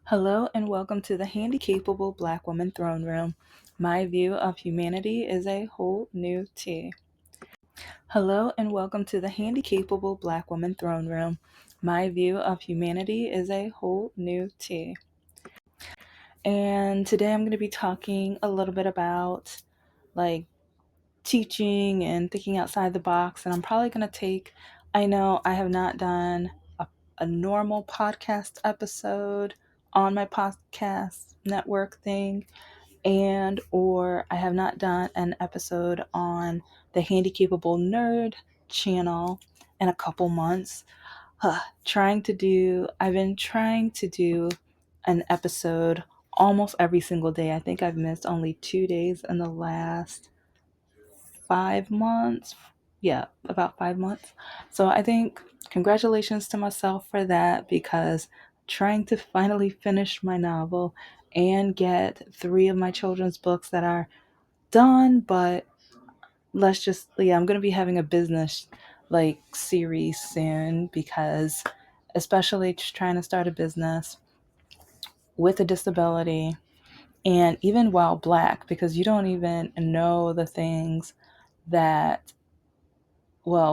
Hello and welcome to the Handicapable Black Woman Throne Room. My view of humanity is a whole new tea. Hello and welcome to the Handicapable Black Woman Throne Room. My view of humanity is a whole new tea. And today I'm going to be talking a little bit about like teaching and thinking outside the box. And I'm probably going to I know I have not done a normal podcast episode on my podcast network thing, and or I have not done an episode on the Handicapable Nerd channel in a couple months. I've been trying to do an episode almost every single day. I think I've missed only 2 days in the last 5 months. Yeah, about 5 months. So I think congratulations to myself for that, because trying to finally finish my novel and get 3 of my children's books that are done, but I'm going to be having a business series soon, because especially just trying to start a business with a disability, and even while black, because you don't even know the things that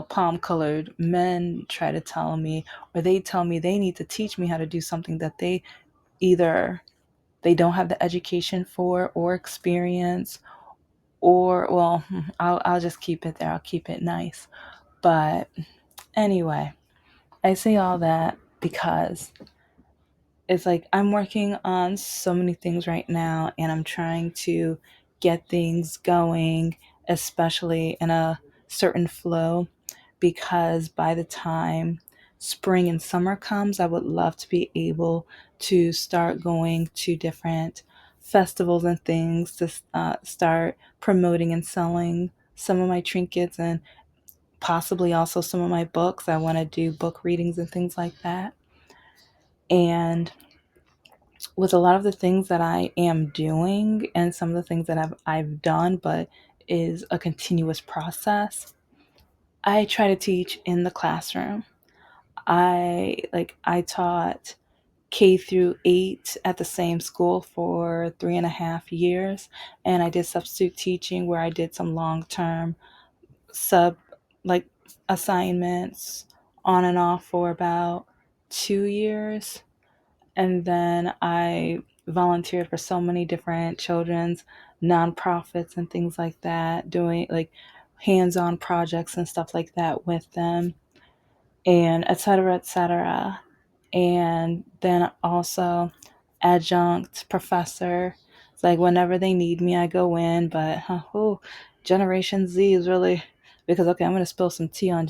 palm colored men try to tell me, or they tell me they need to teach me how to do something that either they don't have the education for or experience, or I'll just keep it there. I'll keep it nice. But anyway, I say all that because it's like I'm working on so many things right now, and I'm trying to get things going, especially in a certain flow, because by the time spring and summer comes, I would love to be able to start going to different festivals and things to start promoting and selling some of my trinkets, and possibly also some of my books. I want to do book readings and things like that. And with a lot of the things that I am doing and some of the things that I've done, but is a continuous process, I try to teach in the classroom. I taught K through 8 at the same school for 3.5 years, and I did substitute teaching where I did some long-term sub like assignments on and off for about 2 years. And then I volunteered for so many different children's nonprofits and things like that, doing like hands-on projects and stuff like that with them, and et cetera, et cetera. And then also adjunct professor. It's like whenever they need me, I go in. But Generation Z is really, because okay, I'm gonna spill some tea on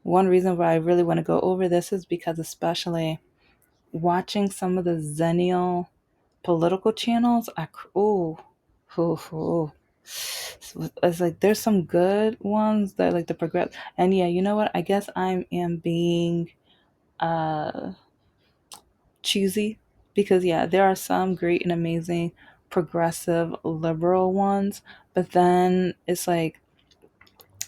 one reason why I really want to go over this is because, especially watching some of the Zennial political channels, ooh. It's like there's some good ones that like the progress. And yeah, you know what? I guess I am being uh choosy, because yeah, there are some great and amazing progressive liberal ones, but then it's like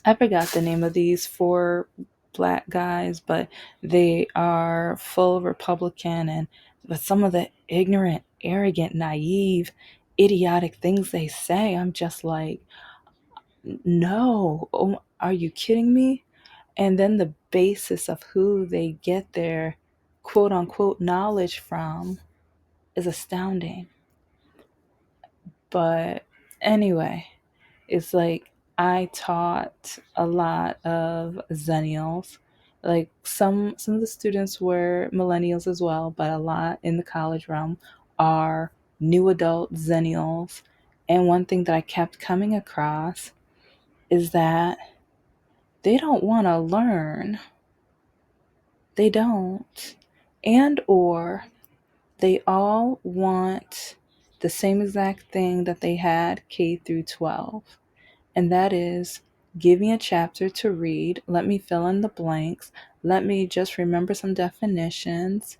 I forgot the name of these 4 black guys, but they are full Republican, and but some of the ignorant, arrogant, naive, idiotic things they say, I'm just like, no, oh, are you kidding me? And then the basis of who they get their quote unquote knowledge from is astounding. But anyway, it's like I taught a lot of Zennials. Like some of the students were millennials as well, but a lot in the college realm are new adult Zennials. And one thing that I kept coming across is that they don't want to learn. They don't. And or they all want the same exact thing that they had K through 12. And that is, give me a chapter to read, let me fill in the blanks, let me just remember some definitions,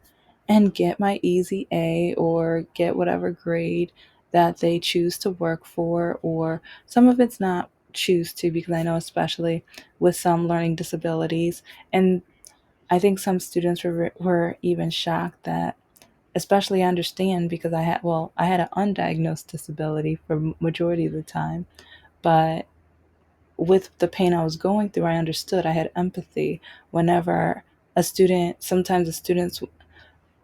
and get my easy A or get whatever grade that they choose to work for. Or some of it's not choose to, because I know especially with some learning disabilities, and I think some students were even shocked that, especially I understand because I had an undiagnosed disability for majority of the time, but with the pain I was going through, I understood. I had empathy whenever sometimes the students,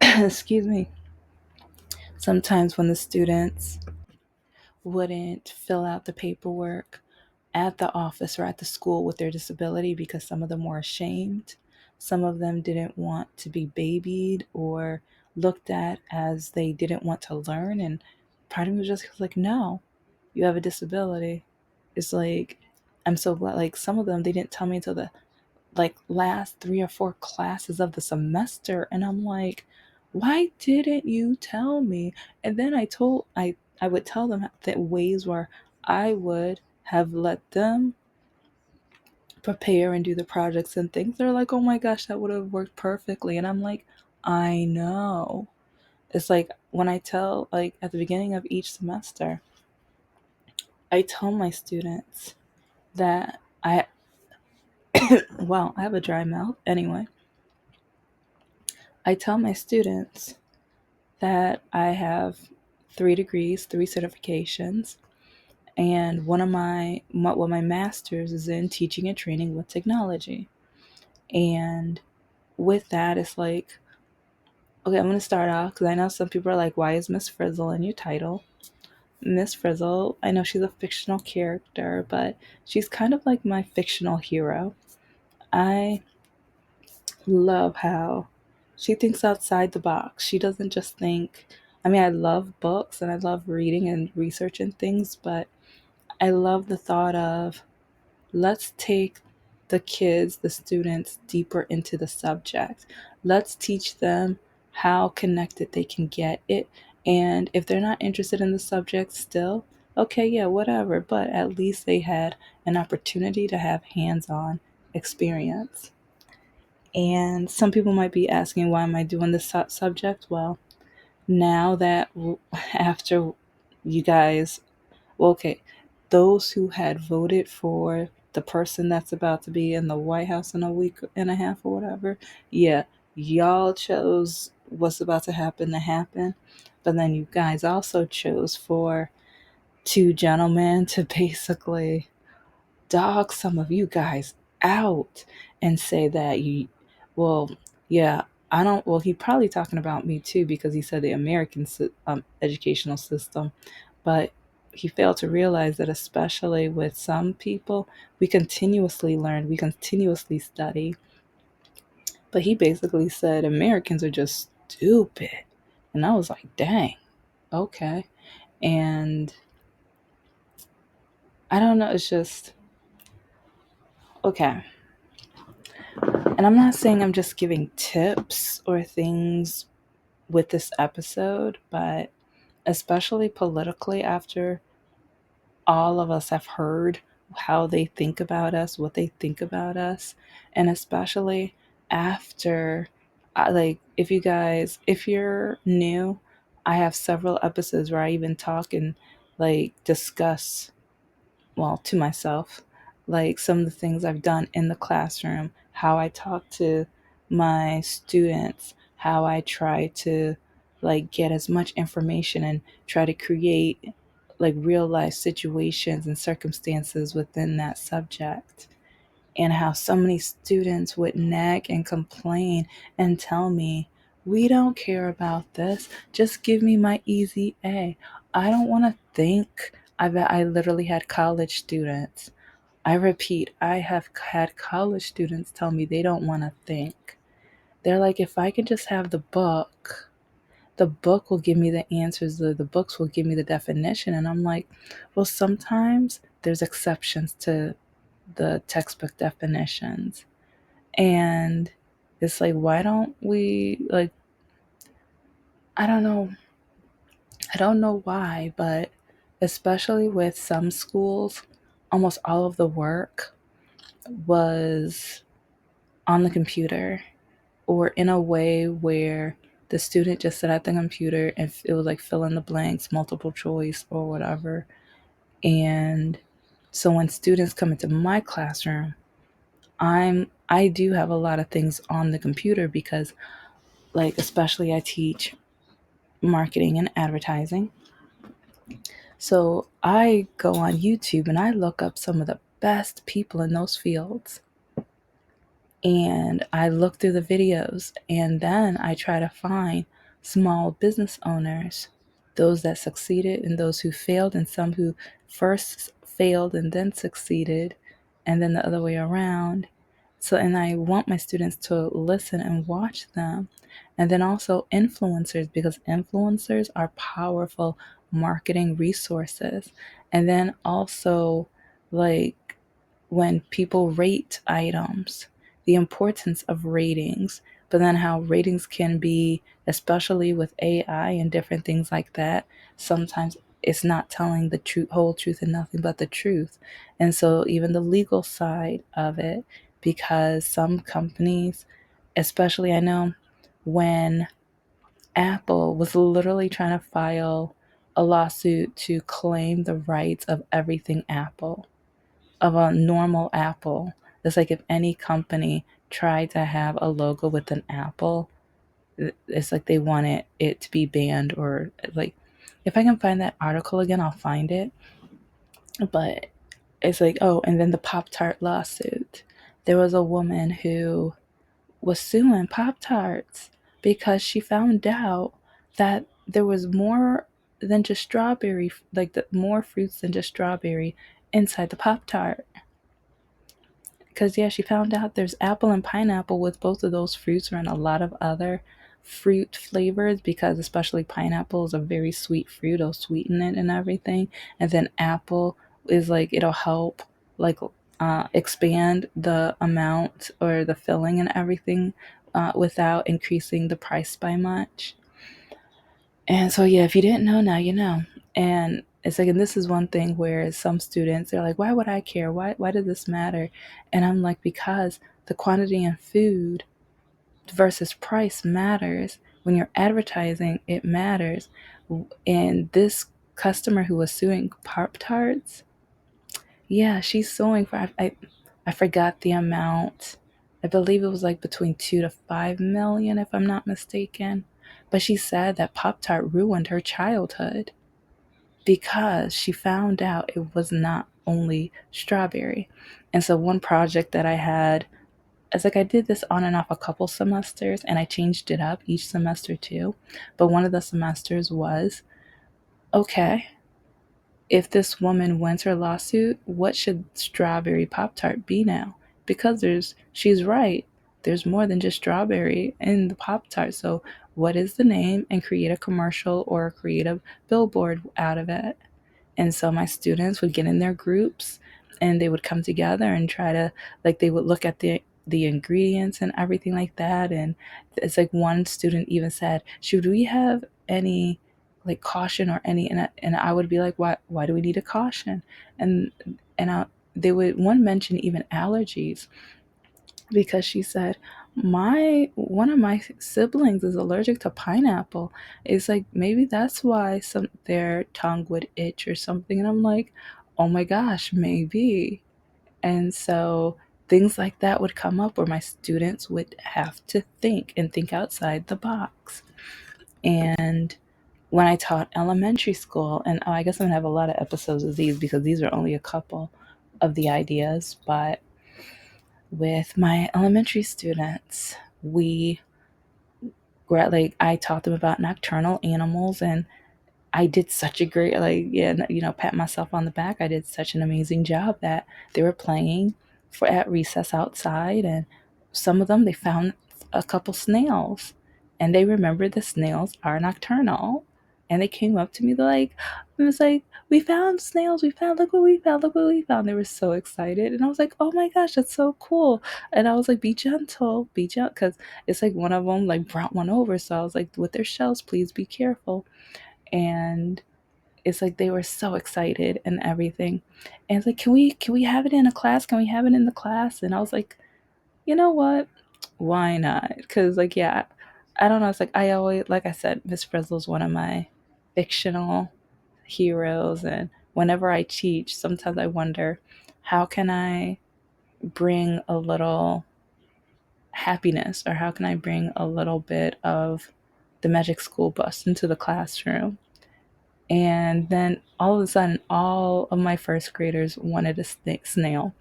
excuse me, sometimes when the students wouldn't fill out the paperwork at the office or at the school with their disability because some of them were ashamed. Some of them didn't want to be babied or looked at as they didn't want to learn. And part of me was just like, no, you have a disability. It's like, I'm so glad. Like, some of them, they didn't tell me until the like last 3 or 4 classes of the semester, and I'm like, why didn't you tell me? And then I would tell them that ways where I would have let them prepare and do the projects and things. They're like, oh my gosh, that would have worked perfectly. And I'm like, I know. It's like when I tell, like, at the beginning of each semester, I tell my students that well, I have a dry mouth anyway. I tell my students that I have 3 degrees, 3 certifications, and my master's is in teaching and training with technology. And with that, it's like, okay, I'm going to start off because I know some people are like, why is Miss Frizzle in your title? Miss Frizzle, I know she's a fictional character, but she's kind of like my fictional hero. I love how she thinks outside the box. She doesn't just think, I mean, I love books and I love reading and researching things, but I love the thought of let's take the kids, the students, deeper into the subject. Let's teach them how connected they can get it. And if they're not interested in the subject still, okay, yeah, whatever. But at least they had an opportunity to have hands on experience. And some people might be asking, why am I doing this subject? Well, now that after you guys, well, okay, those who had voted for the person that's about to be in the White House in a week and a half or whatever, yeah, y'all chose what's about to happen to happen. But then you guys also chose for 2 gentlemen to basically dog some of you guys out and say that well, yeah, I don't, well, he probably talking about me too because he said the American educational system, but he failed to realize that especially with some people, we continuously learn, we continuously study. But he basically said Americans are just stupid. And I was like, dang, okay. And I don't know, it's just, okay. And I'm not saying I'm just giving tips or things with this episode, but especially politically, after all of us have heard how they think about us, what they think about us, and especially after, like, if you're new, I have several episodes where I even talk and like discuss, well, to myself, like some of the things I've done in the classroom, how I talk to my students, how I try to like get as much information and try to create like real life situations and circumstances within that subject. And how so many students would nag and complain and tell me, we don't care about this. Just give me my easy A. I don't want to think. I literally had college students. I repeat, I have had college students tell me they don't want to think. They're like, if I can just have the book will give me the answers, the books will give me the definition. And I'm like, well, sometimes there's exceptions to the textbook definitions. And it's like, why don't we, like, I don't know. I don't know why, but especially with some schools, almost all of the work was on the computer or in a way where the student just sat at the computer and it was like fill in the blanks, multiple choice, or whatever. And so when students come into my classroom, I'm I do have a lot of things on the computer because, like, especially I teach marketing and advertising. So I go on YouTube and I look up some of the best people in those fields. And I look through the videos and then I try to find small business owners, those that succeeded and those who failed, and some who first failed and then succeeded, and then the other way around. So, and I want my students to listen and watch them. And then also influencers, because influencers are powerful marketing resources. And then also, like, when people rate items, the importance of ratings, but then how ratings can be, especially with AI and different things like that, sometimes it's not telling the truth, whole truth, and nothing but the truth. And so, even the legal side of it, because some companies, especially I know when Apple was literally trying to file a lawsuit to claim the rights of everything Apple, of a normal apple. It's like if any company tried to have a logo with an apple, it's like they want it to be banned, or like, if I can find that article again, I'll find it. But it's like, oh, and then the Pop Tart lawsuit. There was a woman who was suing Pop Tarts because she found out that there was more than just strawberry, like the more fruits than just strawberry inside the Pop Tart. Because, yeah, she found out there's apple and pineapple with both of those fruits, or in a lot of other fruit flavors, because especially pineapple is a very sweet fruit. It'll sweeten it and everything. And then apple is like, it'll help, like, expand the amount or the filling and everything, without increasing the price by much. And so, yeah, if you didn't know, now you know. And it's like, and this is one thing where some students, they're like, why would I care? Why does this matter? And I'm like, because the quantity in food versus price matters. When you're advertising, it matters. And this customer who was suing Pop Tarts, yeah, she's suing for, I forgot the amount. I believe it was like between 2 to 5 million, if I'm not mistaken. But she said that Pop Tart ruined her childhood because she found out it was not only strawberry. And so, one project that I had, it's like I did this on and off a couple semesters, and I changed it up each semester too. But one of the semesters was, okay, if this woman wins her lawsuit, what should strawberry Pop Tart be now? Because she's right. There's more than just strawberry in the Pop Tart. So, what is the name? And create a commercial or a creative billboard out of it. And so my students would get in their groups and they would come together and try to, like, they would look at the ingredients and everything like that. And it's like one student even said, should we have any, like, caution or any, and I would be like, why do we need a caution? And they would, one mention even allergies, because she said, my one of my siblings is allergic to pineapple. It's like, maybe that's why some their tongue would itch or something. And I'm like, oh my gosh, maybe. And so things like that would come up where my students would have to think and think outside the box. And when I taught elementary school, and I guess I'm gonna have a lot of episodes of these because these are only a couple of the ideas, but with my elementary students, we were, like, I taught them about nocturnal animals, and I did such a great, like, yeah, pat myself on the back. I did such an amazing job that they were playing for at recess outside, and some of them, they found a couple snails, and they remembered the snails are nocturnal, and they came up to me. They're like, it was like, we found snails. We found, look what we found. Look what we found. They were so excited, and I was like, oh my gosh, that's so cool. And I was like, be gentle, because it's like one of them like brought one over. So I was like, with their shells, please be careful. And it's like they were so excited and everything. And it's like, can we have it in a class? Can we have it in the class? And I was like, you know what? Why not? Because, like, yeah, I don't know. It's like, I always, like I said, Miss Frizzle's one of my fictional heroes. And whenever I teach, sometimes I wonder, how can I bring a little happiness, or how can I bring a little bit of the magic school bus into the classroom? And then all of a sudden, all of my first graders wanted a snail.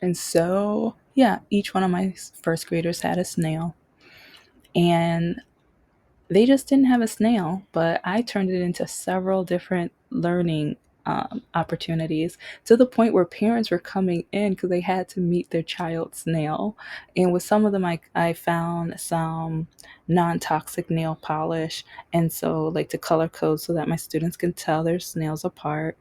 And so, yeah, each one of my first graders had a snail. And they just didn't have a snail, but I turned it into several different learning opportunities, to the point where parents were coming in because they had to meet their child's snail. And with some of them, I found some non toxic nail polish. And so, like, to color code so that my students can tell their snails apart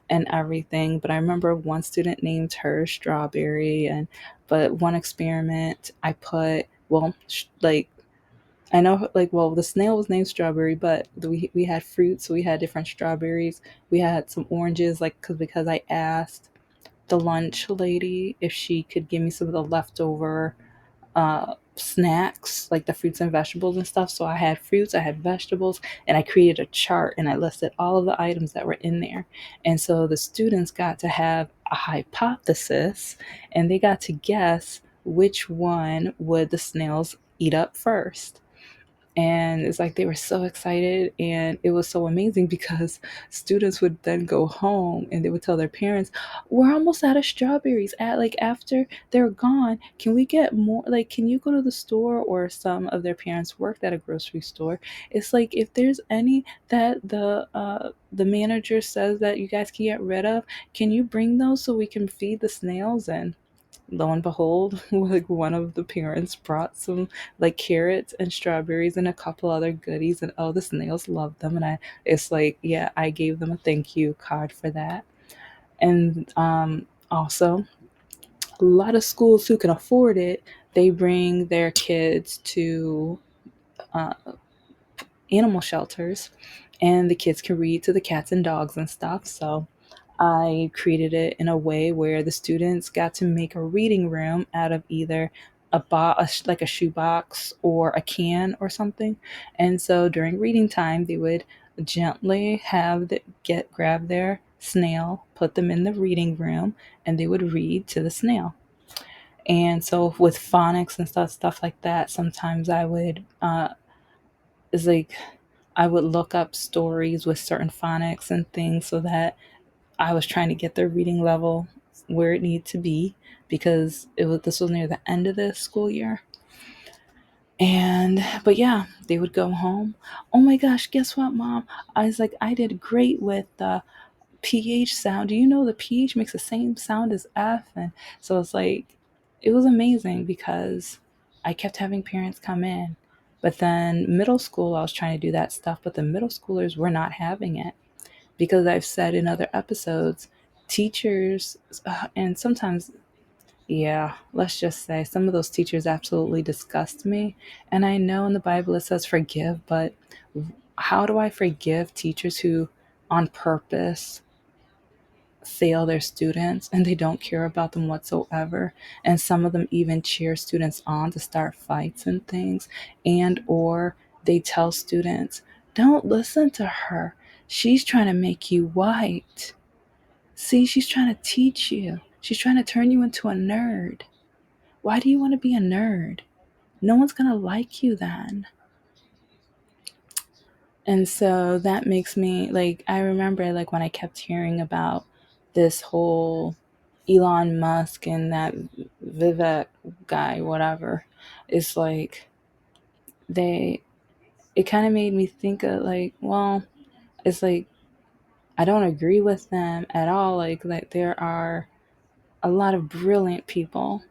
and everything. But I remember one student named her Strawberry, and but one experiment I put, well, like, I know, like, well, the snail was named Strawberry, but we had fruit, so we had different strawberries. We had some oranges, like, because I asked the lunch lady if she could give me some of the leftover snacks, like the fruits and vegetables and stuff. So I had fruits, I had vegetables, and I created a chart and I listed all of the items that were in there. And so the students got to have a hypothesis, and they got to guess which one would the snails eat up first. And it's like they were so excited, and it was so amazing because students would then go home and they would tell their parents, we're almost out of strawberries. At like after they're gone, can we get more? Like, can you go to the store? Or some of their parents worked at a grocery store. It's like, if there's any that the manager says that you guys can get rid of, can you bring those so we can feed the snails? And lo and behold, like, one of the parents brought some, like, carrots and strawberries and a couple other goodies, and oh, the snails loved them. And it's like, yeah, I gave them a thank you card for that. And also, a lot of schools who can afford it, they bring their kids to uh, animal shelters, and the kids can read to the cats and dogs and stuff. So I created it in a way where the students got to make a reading room out of either like a shoebox or a can or something. And so during reading time, they would gently grab their snail, put them in the reading room, and they would read to the snail. And so with phonics and stuff like that, sometimes I would is like I would look up stories with certain phonics and things, so that I was trying to get their reading level where it needed to be, because this was near the end of the school year. And but yeah, they would go home. Oh my gosh, guess what, Mom? I was like, I did great with the PH sound. Do you know the PH makes the same sound as F? And so it's like, it was amazing because I kept having parents come in. But then middle school, I was trying to do that stuff, but the middle schoolers were not having it, because I've said in other episodes, teachers, and sometimes, yeah, let's just say some of those teachers absolutely disgust me. And I know in the Bible it says forgive, but how do I forgive teachers who on purpose fail their students and they don't care about them whatsoever? And some of them even cheer students on to start fights and things, and or they tell students, don't listen to her, she's trying to make you white. See, she's trying to teach you. She's trying to turn you into a nerd. Why do you want to be a nerd? No one's going to like you then. And so that makes me, like, I remember, like, when I kept hearing about this whole Elon Musk and that Vivek guy, whatever. It's like, they, it kind of made me think of, like, well, it's like, I don't agree with them at all. Like there are a lot of brilliant people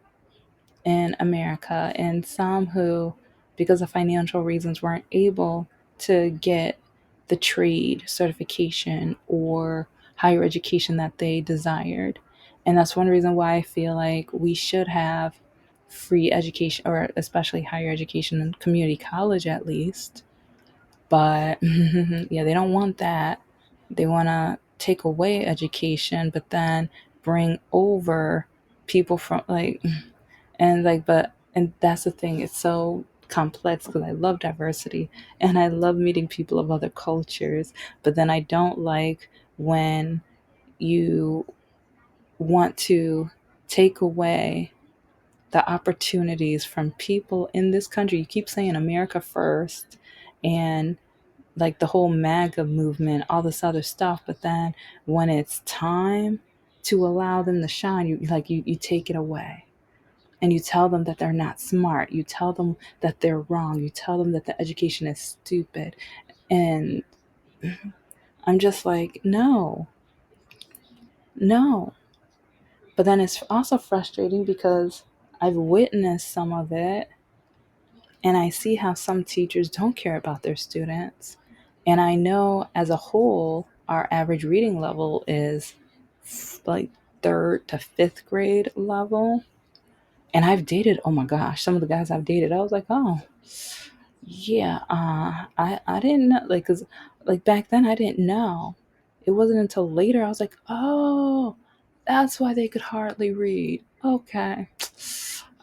in America, and some who, because of financial reasons, weren't able to get the trade certification or higher education that they desired. And that's one reason why I feel like we should have free education, or especially higher education in community college at least. But yeah, they don't want that. They want to take away education, but then bring over people from, like, and like, and that's the thing, it's so complex, because I love diversity and I love meeting people of other cultures. But then I don't like when you want to take away the opportunities from people in this country. You keep saying America first and like the whole MAGA movement, all this other stuff, but then when it's time to allow them to shine, you take it away. And you tell them that they're not smart. You tell them that they're wrong. You tell them that the education is stupid. And I'm just like, no, no. But then it's also frustrating because I've witnessed some of it and I see how some teachers don't care about their students. And I know as a whole, our average reading level is like third to fifth grade level. And I've dated, oh my gosh, some of the guys I've dated, I was like, oh, yeah, I didn't know, like, cause like back then I didn't know. It wasn't until later I was like, oh, that's why they could hardly read. Okay,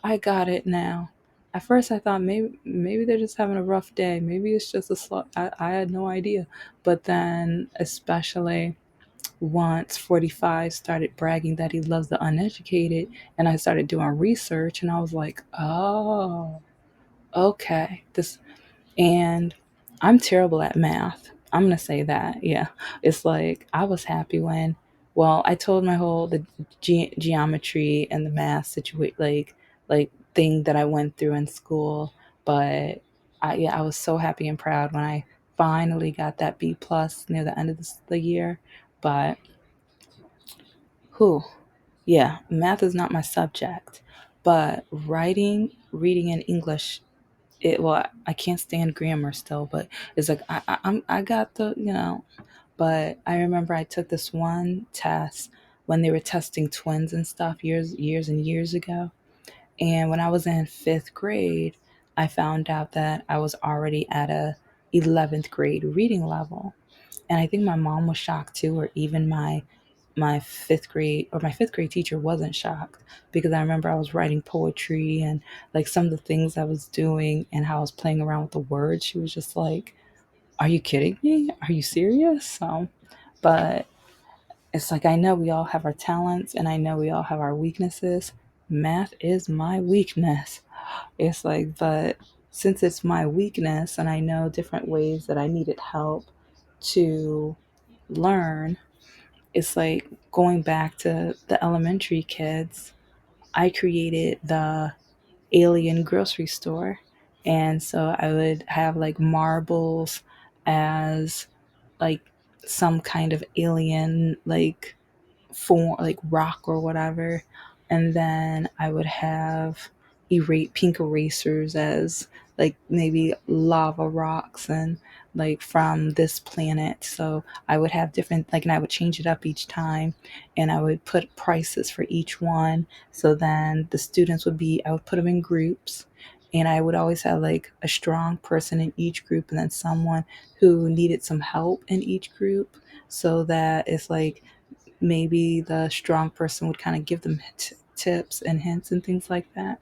I got it now. At first I thought maybe they're just having a rough day. Maybe it's just a slow. I had no idea. But then, especially once 45 started bragging that he loves the uneducated, and I started doing research, and I was like, oh, okay, this and I'm terrible at math. I'm gonna say that. Yeah, it's like I was happy when, well, I told my whole the geometry and the math situation, like thing that I went through in school. But I was so happy and proud when I finally got that B plus near the end of the year. But who? Yeah, math is not my subject. But writing, reading, and English, it, well, I can't stand grammar still, but it's like I got the, but I remember I took this one test when they were testing twins and stuff years and years ago. And when I was in fifth grade, I found out that I was already at a 11th grade reading level. And I think my mom was shocked too, or even my fifth grade teacher wasn't shocked, because I remember I was writing poetry and like some of the things I was doing and how I was playing around with the words. She was just like, are you kidding me? Are you serious? So, but it's like, I know we all have our talents and I know we all have our weaknesses. Math is my weakness. It's like, but since it's my weakness and I know different ways that I needed help to learn, it's like going back to the elementary kids. I created the alien grocery store. And so I would have like marbles as like some kind of alien, like form, like rock or whatever. And then I would have pink erasers as like maybe lava rocks and like from this planet. So I would have different, like, and I would change it up each time, and I would put prices for each one. So then the students would be, I would put them in groups, and I would always have like a strong person in each group and then someone who needed some help in each group, so that it's like maybe the strong person would kind of give them tips and hints and things like that.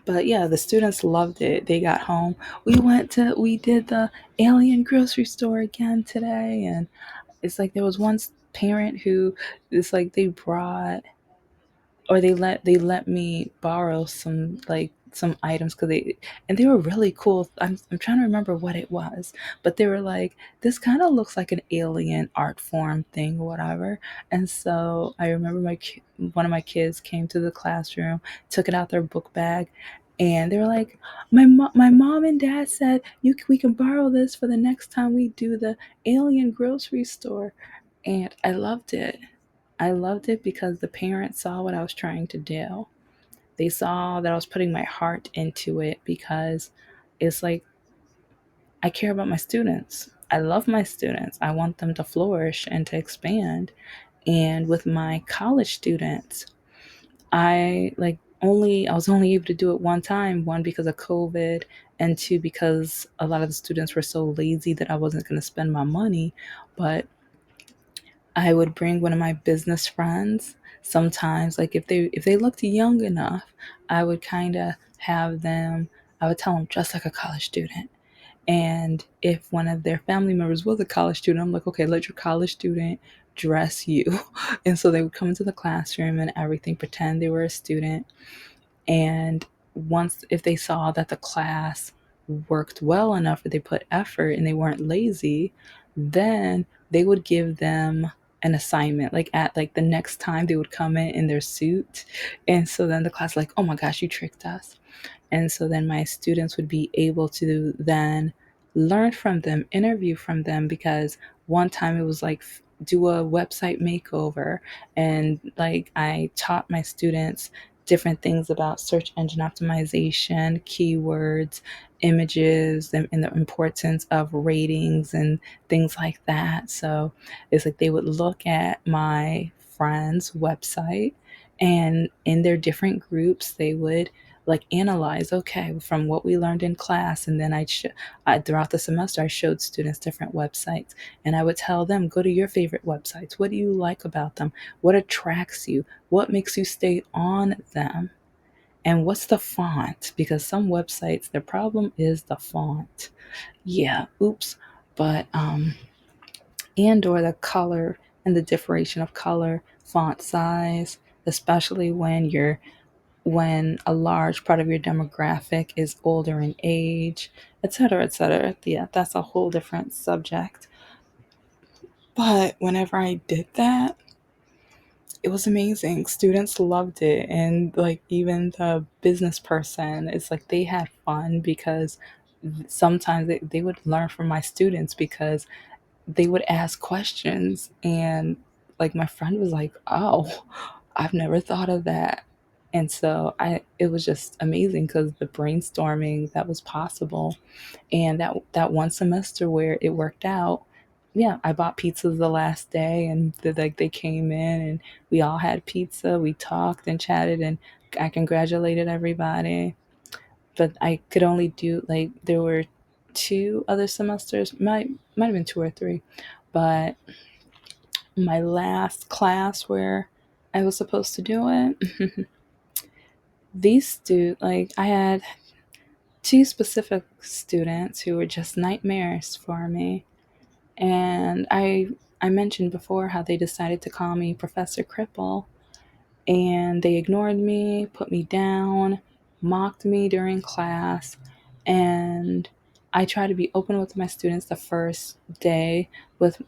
But yeah, the students loved it. They got home. We did the alien grocery store again today. And it's like there was one parent who, it's like they brought, or they let me borrow some, like some items, because they were really cool. I'm trying to remember what it was, but they were like, this kind of looks like an alien art form thing or whatever. And so I remember one of my kids came to the classroom, took it out their book bag, and they were like, my mom and dad said we can borrow this for the next time we do the alien grocery store. And I loved it. I loved it because the parents saw what I was trying to do. They saw that I was putting my heart into it, because it's like, I care about my students. I love my students. I want them to flourish and to expand. And with my college students, I was only able to do it one time, one because of COVID, and two because a lot of the students were so lazy that I wasn't going to spend my money. But I would bring one of my business friends sometimes, like if they looked young enough, I would kind of have them, I would tell them dress like a college student. And if one of their family members was a college student, I'm like, okay, let your college student dress you. And so they would come into the classroom and everything, pretend they were a student. And once, if they saw that the class worked well enough, or they put effort and they weren't lazy, then they would give them an assignment. Like at like the next time they would come in their suit. And so then the class like, oh my gosh, you tricked us. And so then my students would be able to then learn from them, interview from them, because one time it was like do a website makeover, and like I taught my students different things about search engine optimization, keywords, images, and the importance of ratings and things like that. So it's like they would look at my friend's website, and in their different groups they would like analyze, okay, from what we learned in class. And then throughout the semester I showed students different websites, and I would tell them, go to your favorite websites. What do you like about them? What attracts you? What makes you stay on them? And what's the font? Because some websites, their problem is the font. Yeah, oops. But and or the color and the differentiation of color, font size, especially when a large part of your demographic is older in age, et cetera, et cetera. Yeah, that's a whole different subject. But whenever I did that, it was amazing. Students loved it. And like even the business person, it's like they had fun because sometimes they would learn from my students, because they would ask questions, and like my friend was like, oh, I've never thought of that. And so I it was just amazing because the brainstorming that was possible. And that one semester where it worked out, yeah, I bought pizzas the last day, and like they came in and we all had pizza, we talked and chatted, and I congratulated everybody. But I could only do like, there were two other semesters, might have been two or three, but my last class where I was supposed to do it, I had two specific students who were just nightmares for me. And I mentioned before how they decided to call me Professor Cripple, and they ignored me, put me down, mocked me during class. And I try to be open with my students the first day,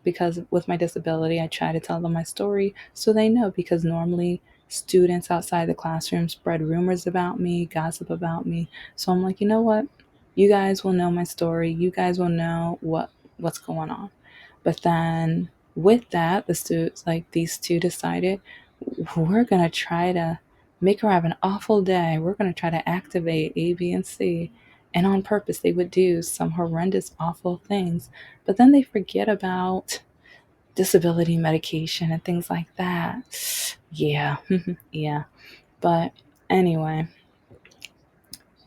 because with my disability, I try to tell them my story so they know, because normally students outside the classroom spread rumors about me, gossip about me. So I'm like, you know what? You guys will know my story. You guys will know what's going on. But then with that, these two decided, we're going to try to make her have an awful day. We're going to try to activate A, B, and C. And on purpose, they would do some horrendous, awful things. But then they forget about disability medication and things like that. Yeah, yeah. But anyway,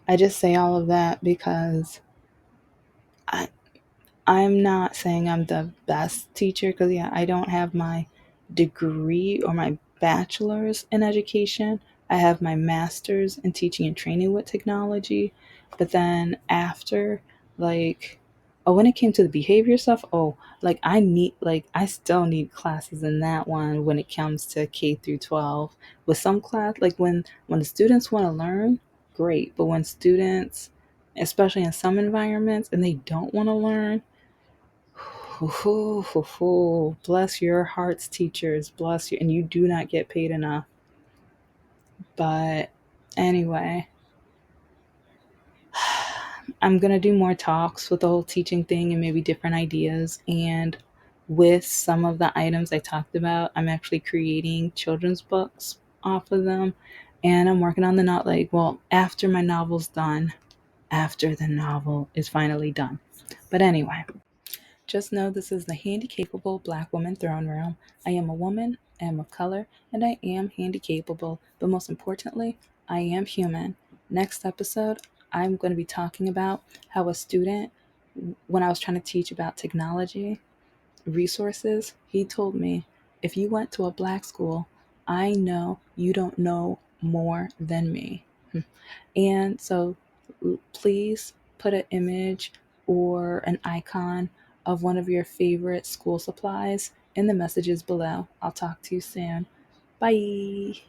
I just say all of that because I, I'm not saying I'm the best teacher, because, yeah, I don't have my degree or my bachelor's in education. I have my master's in teaching and training with technology. But then after, like, oh, when it came to the behavior stuff, oh, I still need classes in that one when it comes to K through 12. With some class, like when the students want to learn, great. But when students, especially in some environments, and they don't want to learn, bless your hearts, teachers. Bless you. And you do not get paid enough. But anyway, I'm going to do more talks with the whole teaching thing and maybe different ideas. And with some of the items I talked about, I'm actually creating children's books off of them. And I'm working on the not like, well, after my novel's done, after the novel is finally done. But anyway, just know this is the Handicapable Black Woman Throne Room. I am a woman, I am of color, and I am handicapable. But most importantly, I am human. Next episode, I'm going to be talking about how a student, when I was trying to teach about technology, resources, he told me, if you went to a black school, I know you don't know more than me. And so please put an image or an icon of one of your favorite school supplies in the messages below. I'll talk to you soon. Bye.